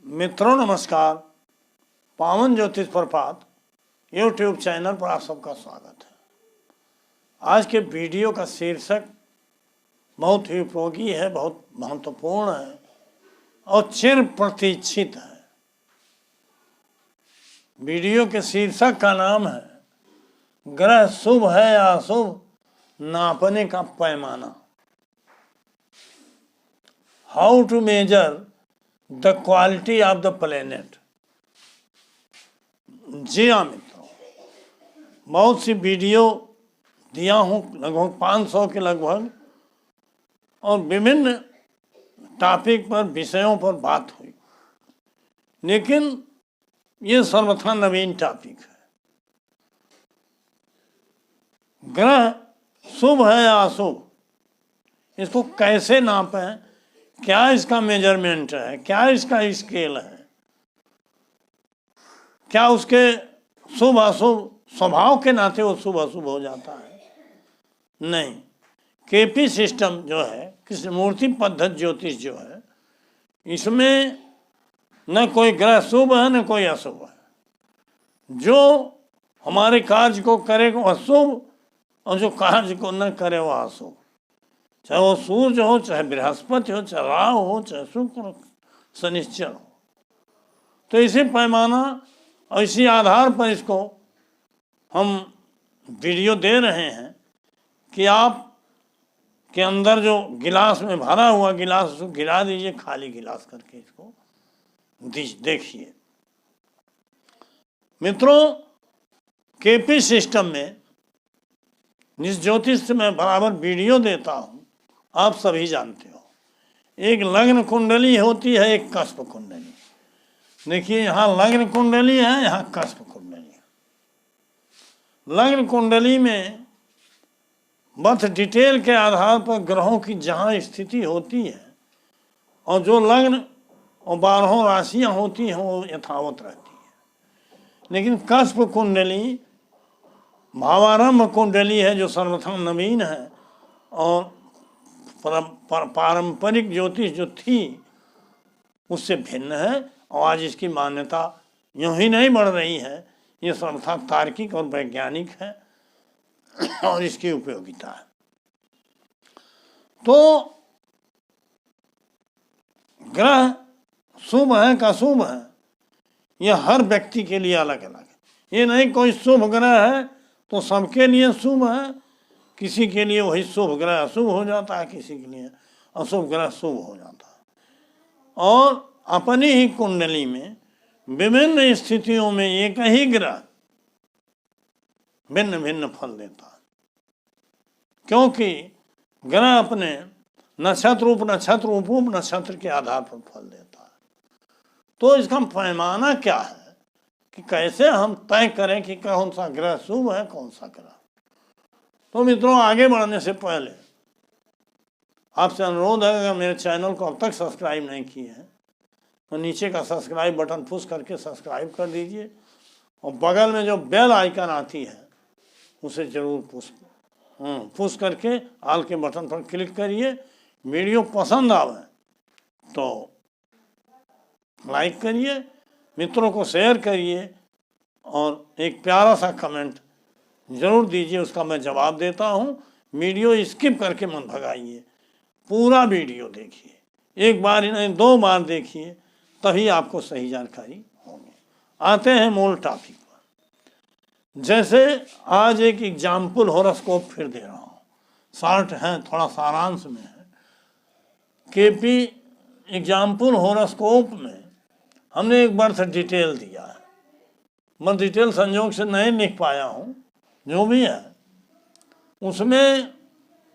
मित्रों नमस्कार। पावन ज्योतिष प्रपात यूट्यूब चैनल पर आप सबका स्वागत है। आज के वीडियो का शीर्षक बहुत ही उपयोगी है, बहुत महत्वपूर्ण है और चिर प्रतीक्षित है। वीडियो के शीर्षक का नाम है ग्रह शुभ है या अशुभ, नापने का पैमाना। How to measure the quality of the planet. जी हाँ मित्रों, बहुत सी वीडियो दिया हूँ, लगभग 500 के लगभग, और विभिन्न टॉपिक पर, विषयों पर बात हुई, लेकिन ये सर्वथा नवीन टॉपिक है। ग्रह शुभ है या अशुभ, इसको कैसे नापें, क्या इसका मेजरमेंट है, क्या इसका स्केल है, क्या उसके शुभ अशुभ स्वभाव के नाते वो शुभ अशुभ हो जाता है? नहीं। केपी सिस्टम जो है, कृष्णमूर्ति पद्धति ज्योतिष जो है, इसमें न कोई ग्रह शुभ है न कोई अशुभ है। जो हमारे कार्य को करे वो अशुभ और जो कार्य को न करे वो अशुभ, चाहे वो सूर्य हो, चाहे बृहस्पति हो, चाहे राहु हो, चाहे शुक्र हो, शनिश्चर हो। तो इसी पैमाना और इसी आधार पर इसको हम वीडियो दे रहे हैं कि आप के अंदर जो गिलास में भरा हुआ गिलास, उसको गिरा दीजिए, खाली गिलास करके इसको देखिए। मित्रों, केपी सिस्टम में जिस ज्योतिष से मैं बराबर वीडियो देता हूँ, आप सभी जानते हो, एक लग्न कुंडली होती है, एक कस्प कुंडली। देखिए, यहाँ लग्न कुंडली है, यहाँ कस्प कुंडली है। लग्न कुंडली में बर्थ डिटेल के आधार पर ग्रहों की जहाँ स्थिति होती है और जो लग्न और 12 राशियाँ होती हैं वो यथावत रहती है। लेकिन कस्प कुंडली भावारंभ कुंडली है, जो सर्वथा नवीन है और पारंपरिक ज्योतिष जो थी उससे भिन्न है, और आज इसकी मान्यता यूं ही नहीं बढ़ रही है, ये सर्वथा तार्किक और वैज्ञानिक है और इसकी उपयोगिता है। तो ग्रह शुभ है का अशुभ है, यह हर व्यक्ति के लिए अलग अलग है। ये नहीं कोई शुभ ग्रह है तो सबके लिए शुभ है, किसी के लिए वही शुभ ग्रह अशुभ हो जाता है, किसी के लिए अशुभ ग्रह शुभ हो जाता है। और अपनी ही कुंडली में विभिन्न स्थितियों में एक ही ग्रह भिन्न भिन्न फल देता है, क्योंकि ग्रह अपने नक्षत्र उप नक्षत्र के आधार पर फल देता है। तो इसका पैमाना क्या है कि कैसे हम तय करें कि कौन सा ग्रह शुभ है, कौन सा ग्रह। तो मित्रों, आगे बढ़ने से पहले आपसे अनुरोध है, अगर मेरे चैनल को अब तक सब्सक्राइब नहीं किए हैं तो नीचे का सब्सक्राइब बटन पुश करके सब्सक्राइब कर दीजिए, और बगल में जो बेल आइकन आती है उसे जरूर पुश करके ऑल के बटन पर क्लिक करिए। वीडियो पसंद आवे तो लाइक करिए, मित्रों को शेयर करिए और एक प्यारा सा कमेंट जरूर दीजिए, उसका मैं जवाब देता हूँ। वीडियो स्किप करके मत भगाइए, पूरा वीडियो देखिए, एक बार ही नहीं 2 बार देखिए, तभी आपको सही जानकारी होगी। आते हैं मूल टॉपिक पर। जैसे आज एक एग्जाम्पल हॉरोस्कोप फिर दे रहा हूँ, शॉर्ट है, थोड़ा सारांश में है। केपी एग्जाम्पल हॉरोस्कोप में हमने एक बर्थ डिटेल दिया है। मैं डिटेल संयोग से नहीं लिख पाया हूँ, जो भी है उसमें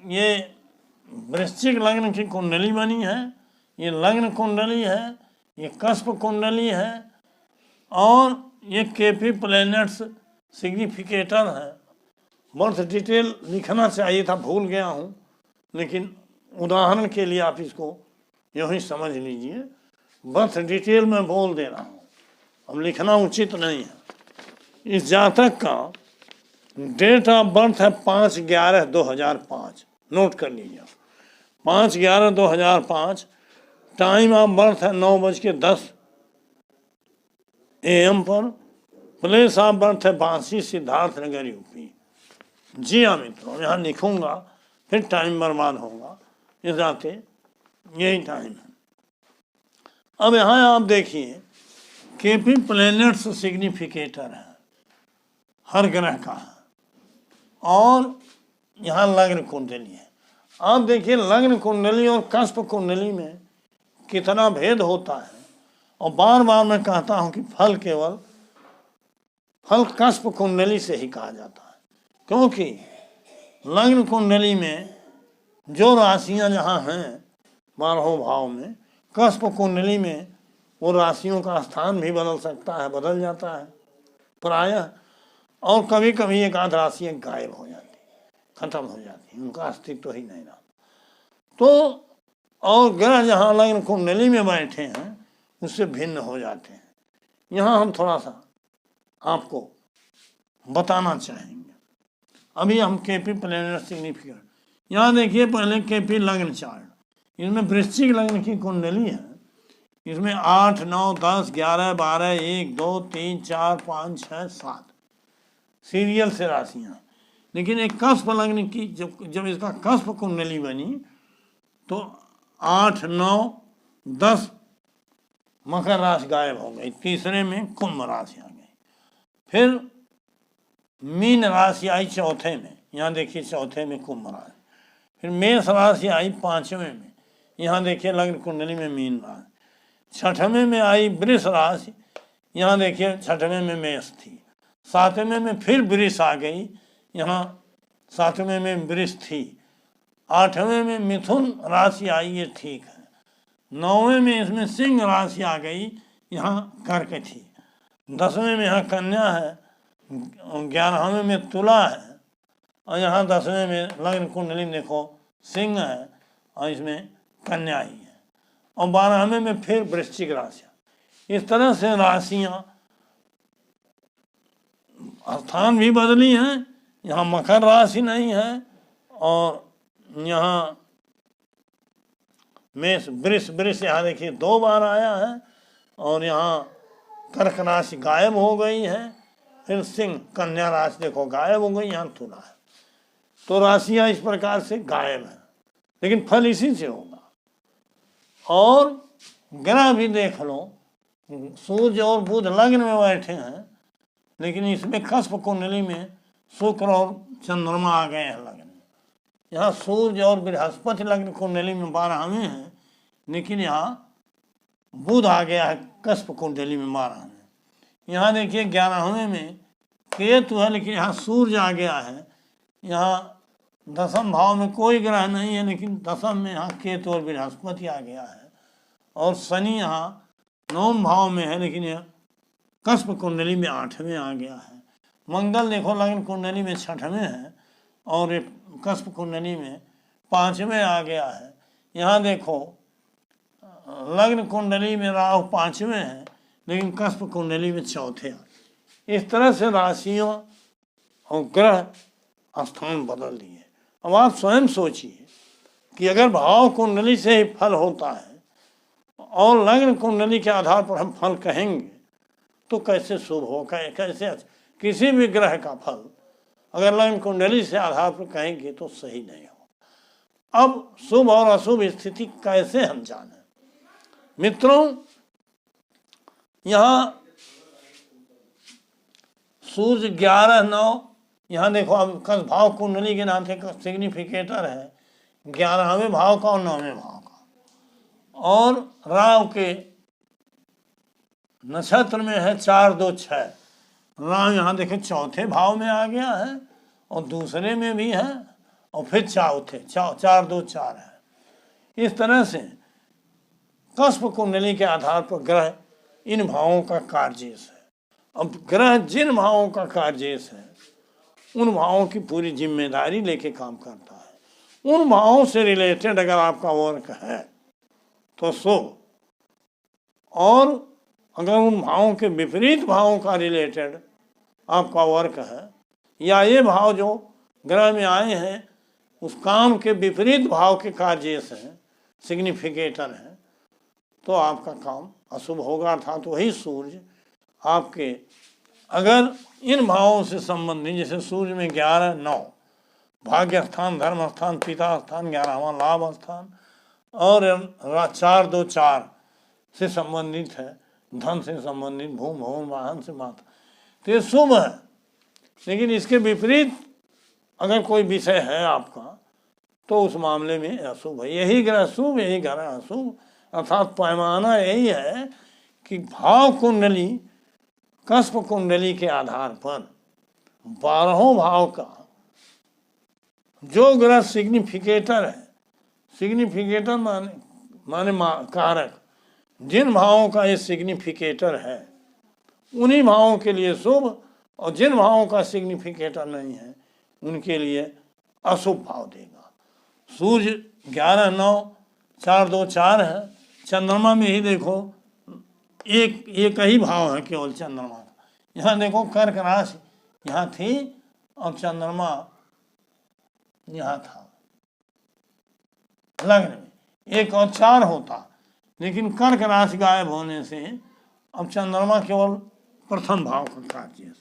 ये वृश्चिक लग्न की कुंडली बनी है, ये लग्न कुंडली है, ये कस्प कुंडली है, और ये केपी प्लैनेट्स सिग्निफिकेटर है। बर्थ डिटेल लिखना चाहिए था, भूल गया हूँ, लेकिन उदाहरण के लिए आप इसको यूँ ही समझ लीजिए। बर्थ डिटेल में बोल दे रहा हूँ, अब लिखना उचित नहीं है। इस जातक का डेट ऑफ बर्थ है 5/11/2005, नोट कर लीजिए। 5/11/2005, टाइम ऑफ बर्थ है 9:10 AM पर, प्लेस ऑफ बर्थ है बांसी, सिद्धार्थ नगर यूपी। जी हाँ मित्रों, यहाँ लिखूंगा फिर टाइम बर्बाद होगा, इस नाते यही टाइम है। अब यहाँ आप देखिए KP प्लैनेट्स सिग्निफिकेटर है, हर ग्रह का है, और यहाँ लग्न कुंडली है। आप देखिए लग्न कुंडली और कस्प कुंडली में कितना भेद होता है। और बार बार मैं कहता हूँ कि फल केवल फल कस्प कुंडली से ही कहा जाता है, क्योंकि लग्न कुंडली में जो राशियाँ जहाँ हैं 12 भाव में, कस्प कुंडली में वो राशियों का स्थान भी बदल सकता है, बदल जाता है प्रायः, और कभी कभी एक आध राशियाँ गायब हो जाती, खत्म हो जाती, उनका अस्तित्व ही नहीं रहा। तो और ग्रह जहाँ लग्न कुंडली में बैठे हैं उससे भिन्न हो जाते हैं। यहाँ हम थोड़ा सा आपको बताना चाहेंगे। अभी हम KP प्लैनेट सिग्निफिकेंट, यहाँ देखिए पहले KP लग्न चार्ट, इसमें वृश्चिक लग्न की कुंडली है, इसमें 8, 9, 10, 11, 12, 1, 2, 3, 4, 5, 6, 7 सीरियल से राशियाँ। लेकिन एक कस्प लग्न की जब इसका कस्प कुंडली बनी तो 8, 9, 10 मकर राशि गायब हो गई, तीसरे में कुंभ राशि आ गई, फिर मीन राशि आई चौथे में, यहाँ देखिए चौथे में कुंभ राशि, फिर मेष राशि आई 5वें में, यहाँ देखिए लग्न कुंडली में मीन राशि, 6वें में आई वृष राशि, यहाँ देखिए 6वें में मेष थी, 7वें में फिर वृष आ गई, यहाँ 7वें में वृष थी, 8वें में मिथुन राशि आई, ये ठीक है, 9वें में इसमें सिंह राशि आ गई, यहाँ कर्क थी, 10वें में यहाँ कन्या है, 11वें में तुला है, और यहाँ 10वें में लग्न कुंडली देखो सिंह है और इसमें कन्या ही है, और 12वें में फिर वृश्चिक राशि। इस तरह से राशियाँ स्थान भी बदली हैं, यहाँ मकर राशि नहीं है, और यहाँ मेष वृष यहाँ देखिए 2 बार आया है, और यहाँ कर्क राशि गायब हो गई है, फिर सिंह कन्या राशि देखो गायब हो गई, यहाँ तुला है। तो राशियाँ इस प्रकार से गायब हैं, लेकिन फल इसी से होगा। और ग्रह भी देख लो, सूर्य और बुध लग्न में बैठे हैं, लेकिन इसमें कस्प कुंडली में शुक्र और चंद्रमा आ गए हैं लग्न में। यहाँ सूर्य और बृहस्पति लग्न कुंडली में 12वें हैं, लेकिन यहाँ बुध आ गया है कस्प कुंडली में 12वें। यहाँ देखिए 11वें में केतु है, लेकिन यहाँ सूर्य आ गया है। यहाँ 10वें भाव में कोई ग्रह नहीं है, लेकिन 10वें में यहाँ केतु और बृहस्पति आ गया है, और शनि यहाँ 9वें भाव में है, लेकिन यह कस्प कुंडली में 8वें आ गया है। मंगल देखो लग्न कुंडली में 6वें है, और कस्प कुंडली में 5वें आ गया है। यहाँ देखो लग्न कुंडली में राहु 5वें है, लेकिन कस्प कुंडली में 4थे। इस तरह से राशियों और ग्रह स्थान बदल दिए। अब आप स्वयं सोचिए कि अगर भाव कुंडली से ही फल होता है और लग्न कुंडली के आधार पर हम फल कहेंगे तो कैसे शुभ हो, कैसे किसी भी ग्रह का फल अगर लग्न कुंडली से आधार पर कहेंगे तो सही नहीं हो। अब शुभ और अशुभ स्थिति कैसे हम जाने मित्रों, यहाँ सूर्य 11-9, यहाँ देखो अब कस भाव कुंडली के नाम से सिग्निफिकेटर है 11वें भाव का और 9वें भाव का, और राहु के नक्षत्र में है 4-2-6। राहु यहाँ देखे 4थे भाव में आ गया है, और दूसरे में भी है, और फिर 4-2-4 है। इस तरह से कस्प कुंडली के आधार पर ग्रह इन भावों का कार्यजेश है। अब ग्रह जिन भावों का कार्यजेश है उन भावों की पूरी जिम्मेदारी लेके काम करता है। उन भावों से रिलेटेड अगर आपका वर्क है तो शुभ, और अगर उन भावों के विपरीत भावों का रिलेटेड आपका वर्क है, या ये भाव जो ग्रह में आए हैं उस काम के विपरीत भाव के कार्यजेश हैं, सिग्निफिकेटर है, तो आपका काम अशुभ होगा। अर्थात वही सूर्य आपके अगर इन भावों से संबंधित, जैसे सूर्य में 11 9 भाग्य स्थान, धर्म स्थान, पिता स्थान, 11वां लाभ स्थान, और 4 2 4 से संबंधित है, धन से संबंधित, भूमि भवन वाहन से माता, तो ये शुभ है। लेकिन इसके विपरीत अगर कोई विषय है आपका तो उस मामले में अशुभ है। यही ग्रह शुभ, यही ग्रह अशुभ, अर्थात पैमाना यही है कि भाव कुंडली, कस्प कुंडली के आधार पर 12 भाव का जो ग्रह सिग्निफिकेटर है, सिग्निफिकेटर माने कारक, जिन भावों का ये सिग्निफिकेटर है उन्हीं भावों के लिए शुभ, और जिन भावों का सिग्निफिकेटर नहीं है उनके लिए अशुभ भाव देगा। सूर्य 11 9 4 2 4 है। चंद्रमा में ही देखो एक ही भाव है केवल चंद्रमा का। यहाँ देखो कर्क राशि यहाँ थी और चंद्रमा यहाँ था लग्न में, 1 और 4 होता, लेकिन कर्क राशि गायब होने से अब चंद्रमा केवल प्रथम भाव का कार्य है।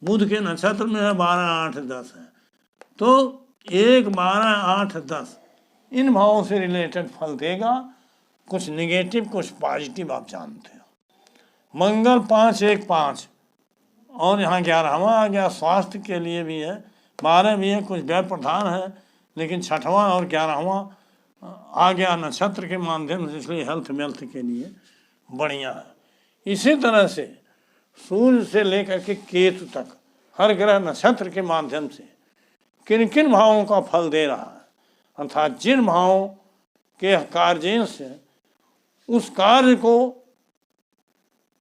बुध के नक्षत्र में है, 12 8 10 है, तो 1 12 8 10 इन भावों से रिलेटेड फल देगा, कुछ निगेटिव कुछ पॉजिटिव, आप जानते हो। मंगल 5 1 5 और यहाँ 11वां आ गया, स्वास्थ्य के लिए भी है, 12 भी है, कुछ व्यय प्रधान है, लेकिन 6वां और 11वां आ गया नक्षत्र के माध्यम से, इसलिए हेल्थ वेल्थ के लिए बढ़िया है। इसी तरह से सूर्य से लेकर के केतु तक हर ग्रह नक्षत्र के माध्यम से किन किन भावों का फल दे रहा है, अर्थात जिन भावों के कार्य से उस कार्य को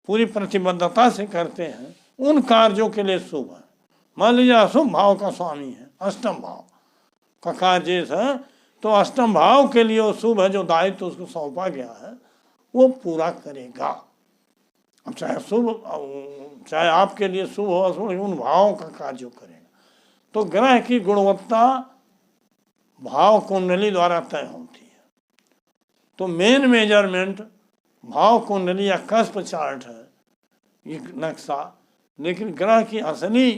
पूरी प्रतिबद्धता से करते हैं उन कार्यों के लिए शुभ है। मान लीजिए अशुभ भाव का स्वामी है, अष्टम भाव का कार्य है, तो अष्टम भाव के लिए वो शुभ है, जो दायित्व उसको सौंपा गया है वो पूरा करेगा। अब चाहे शुभ, चाहे आपके लिए शुभ हो अशुभ, उन भावों का कार्य करेगा। तो ग्रह की गुणवत्ता भाव कुंडली द्वारा तय होती है। तो मेन मेजरमेंट भाव कुंडली या कस्प चार्ट है, ये नक्शा, लेकिन ग्रह की असली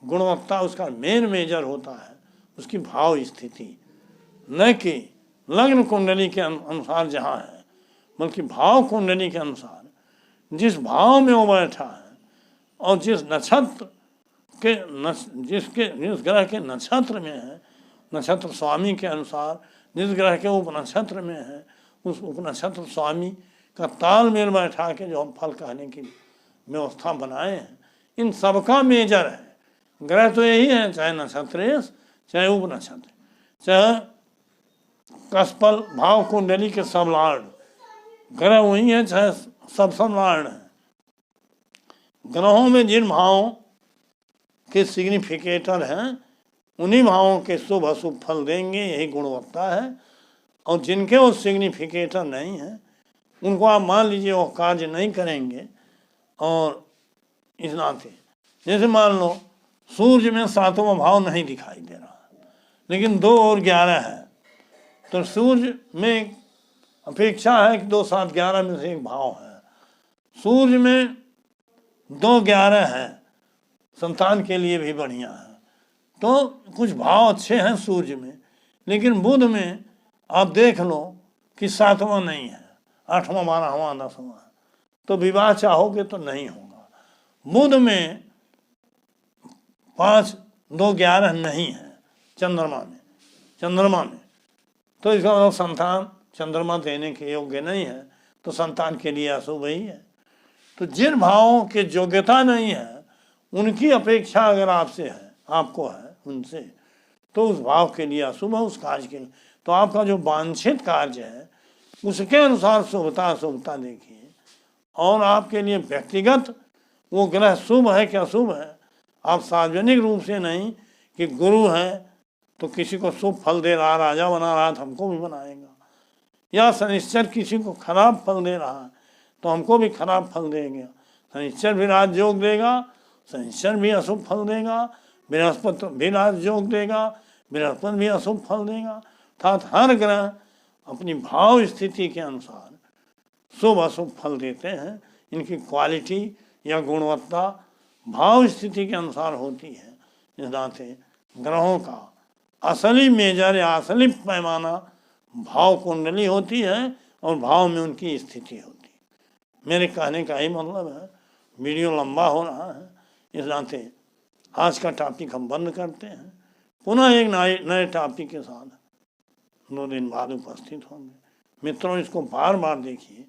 गुणवत्ता, उसका मेन मेजर होता है उसकी भाव स्थिति, न कि लग्न कुंडली के अनुसार जहाँ है, बल्कि भाव कुंडली के अनुसार जिस भाव में वो बैठा है और जिस नक्षत्र के जिस ग्रह के नक्षत्र में है, नक्षत्र स्वामी के अनुसार जिस ग्रह के उपनक्षत्र में है, उस उपनक्षत्र स्वामी का तालमेल बैठा के जो हम फल कहने की व्यवस्था बनाए हैं, इन सबका मेजर है। ग्रह तो यही है, चाहे नक्षत्र चाहे उपनक्षत्र, चाहे कस्पल भाव कुंडली के सब लॉर्ड, ग्रह वही है, चाहे सब लॉर्ड है। ग्रहों में जिन भावों के सिग्निफिकेटर हैं उन्हीं भावों के शुभ अशुभ फल देंगे, यही गुणवत्ता है। और जिनके वो सिग्निफिकेटर नहीं है उनको आप मान लीजिए वो कार्य नहीं करेंगे। और इस नाते जैसे मान लो सूर्य में 7वां भाव नहीं दिखाई दे रहा, लेकिन 2 और 11 है, तो सूर्य में अपेक्षा है कि 2 7 11 में से एक भाव है। सूर्य में 2 11 है, संतान के लिए भी बढ़िया है। तो कुछ भाव अच्छे हैं सूर्य में, लेकिन बुध में आप देख लो कि 7वां नहीं है, 8वां 12वां 10वां है, तो विवाह चाहोगे तो नहीं होगा। बुध में 5 2 11 नहीं है चंद्रमा में, तो इसका मतलब संतान चंद्रमा देने के योग्य नहीं है, तो संतान के लिए अशुभ ही है। तो जिन भावों की योग्यता नहीं है उनकी अपेक्षा अगर आपसे है, आपको है उनसे, तो उस भाव के लिए अशुभ है, उस कार्य के लिए। तो आपका जो वांछित कार्य है उसके अनुसार शुभता अशुभता देखिए, और आपके लिए व्यक्तिगत वो ग्रह शुभ है कि अशुभ है। आप सार्वजनिक रूप से नहीं कि गुरु है तो किसी को शुभ फल दे रहा, राजा बना रहा तो हमको भी बनाएगा, या शनिश्चर किसी को खराब फल दे रहा है तो हमको भी खराब फल देगा। शनिश्चर भी राजयोग देगा, शनिश्चर भी अशुभ फल देगा, बृहस्पति भी राजयोग देगा, बृहस्पति भी अशुभ फल देगा। अर्थात हर ग्रह अपनी भाव स्थिति के अनुसार शुभ अशुभ फल देते हैं। इनकी क्वालिटी या गुणवत्ता भाव स्थिति के अनुसार होती है। इस नाते ग्रहों का असली मेजर या असली पैमाना भाव कुंडली होती है और भाव में उनकी स्थिति होती है। मेरे कहने का ही मतलब है, वीडियो लंबा हो रहा है, इस नाते आज का टॉपिक हम बंद करते हैं। पुनः एक नए टॉपिक के साथ 2 दिन बाद उपस्थित होंगे। मित्रों, इसको बार बार देखिए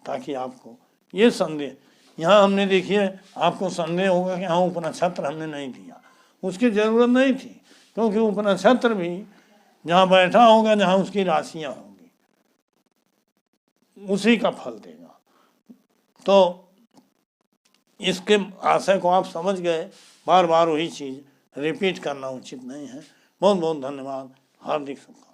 ताकि आपको ये संदेह, यहाँ हमने देखिए आपको संदेह होगा कि हाँ उपनक्षत्र हमने नहीं दिया, उसकी ज़रूरत नहीं थी, क्योंकि उपनक्षत्र भी जहाँ बैठा होगा, जहाँ उसकी राशियाँ होंगी, उसी का फल देगा। तो इसके आशय को आप समझ गए, बार बार वही चीज़ रिपीट करना उचित नहीं है। बहुत बहुत धन्यवाद, हार्दिक शुभकामनाएं।